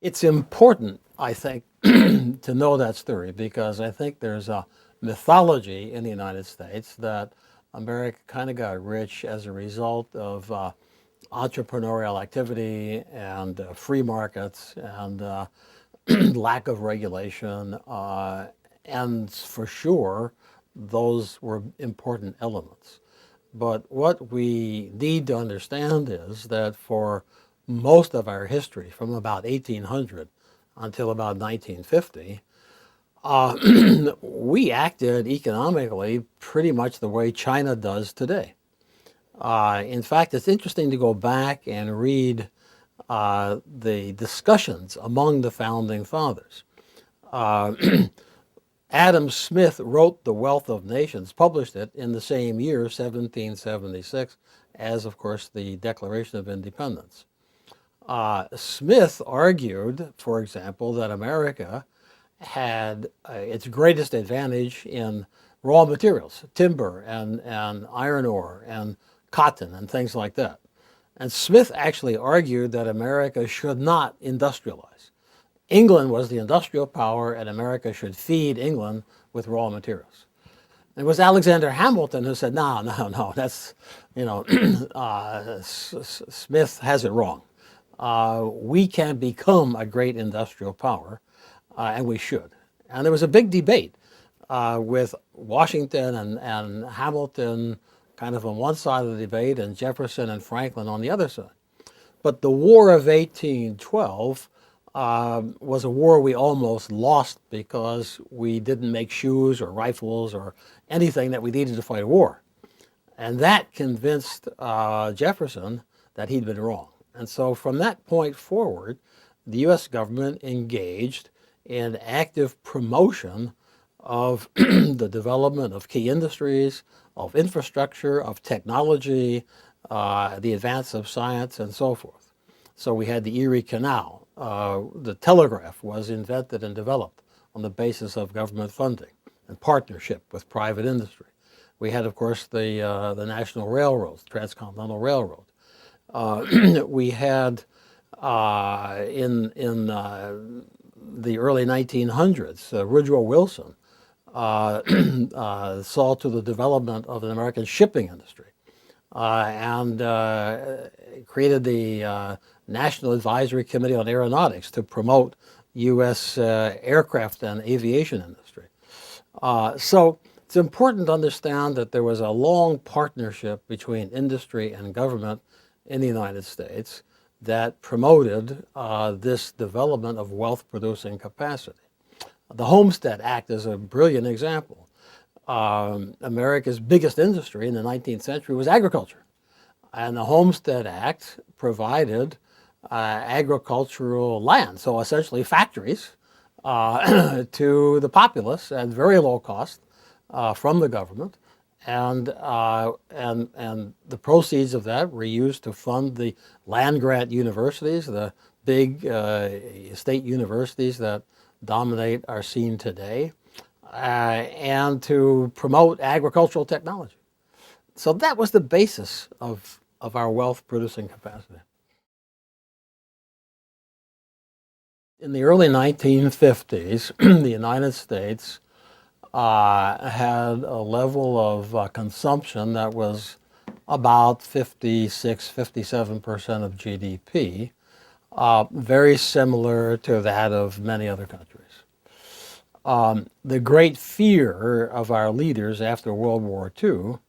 It's important, I think, to know that story because I think there's a mythology in the United States that America kind of got rich as a result of entrepreneurial activity and free markets and lack of regulation. And for sure, those were important elements. But what we need to understand is that for most of our history, from about 1800 until about 1950, we acted economically pretty much the way China does today. In fact, it's interesting to go back and read the discussions among the founding fathers. Adam Smith wrote The Wealth of Nations, published it in the same year, 1776, as, of course, the Declaration of Independence. Smith argued, for example, that America had its greatest advantage in raw materials, timber and iron ore and cotton and things like that. And Smith actually argued that America should not industrialize. England was the industrial power and America should feed England with raw materials. It was Alexander Hamilton who said, no, that's, Smith has it wrong. We can become a great industrial power, and we should. And there was a big debate with Washington and Hamilton kind of on one side of the debate and Jefferson and Franklin on the other side. But the War of 1812 was a war we almost lost because we didn't make shoes or rifles or anything that we needed to fight a war. And that convinced Jefferson that he'd been wrong. And so from that point forward, the U.S. government engaged in active promotion of the development of key industries, of infrastructure, of technology, the advance of science, and so forth. So we had the Erie Canal. The telegraph was invented and developed on the basis of government funding and partnership with private industry. We had, of course, the National Railroads, Transcontinental Railroad. We had in the early 1900s, Woodrow Wilson saw to the development of an American shipping industry and created the National Advisory Committee on Aeronautics to promote U.S. aircraft and aviation industry. So it's important to understand that there was a long partnership between industry and government in the United States that promoted this development of wealth-producing capacity. The Homestead Act is a brilliant example. America's biggest industry in the 19th century was agriculture. And the Homestead Act provided agricultural land, so essentially factories, to the populace at very low cost from the government. And the proceeds of that were used to fund the land-grant universities, the big state universities that dominate our scene today, and to promote agricultural technology. So that was the basis of our wealth-producing capacity. In the early 1950s, the United States had a level of consumption that was about 56, 57% of GDP, very similar to that of many other countries. The great fear of our leaders after World War II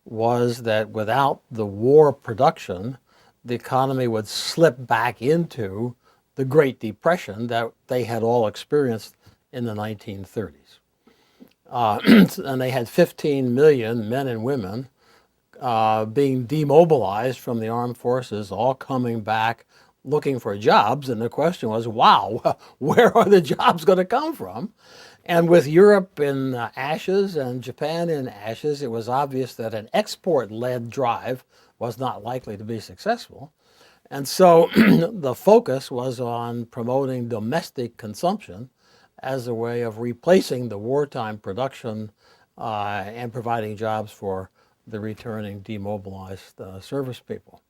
was that without the war production, the economy would slip back into the Great Depression that they had all experienced in the 1930s. And they had 15 million men and women being demobilized from the armed forces, all coming back looking for jobs. And the question was, wow, where are the jobs going to come from? And with Europe in ashes and Japan in ashes, it was obvious that an export-led drive was not likely to be successful. And so the focus was on promoting domestic consumption as a way of replacing the wartime production and providing jobs for the returning demobilized service people.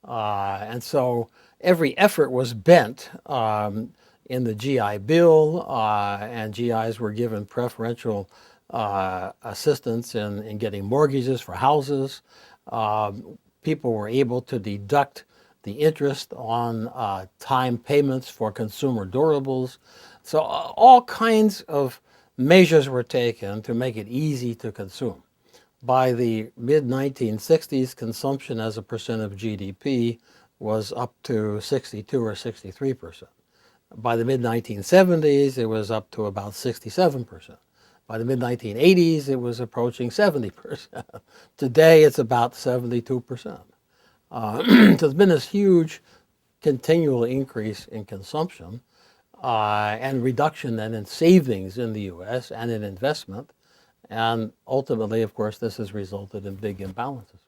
And so every effort was bent in the GI Bill, and GIs were given preferential assistance in getting mortgages for houses. People were able to deduct the interest on time payments for consumer durables. So all kinds of measures were taken to make it easy to consume. By the mid-1960s, consumption as a percent of GDP was up to 62 or 63%. By the mid-1970s, it was up to about 67%. By the mid-1980s, it was approaching 70%. Today, it's about 72%. So there's been this huge continual increase in consumption and reduction then in savings in the U.S. and in investment. And ultimately, of course, this has resulted in big imbalances.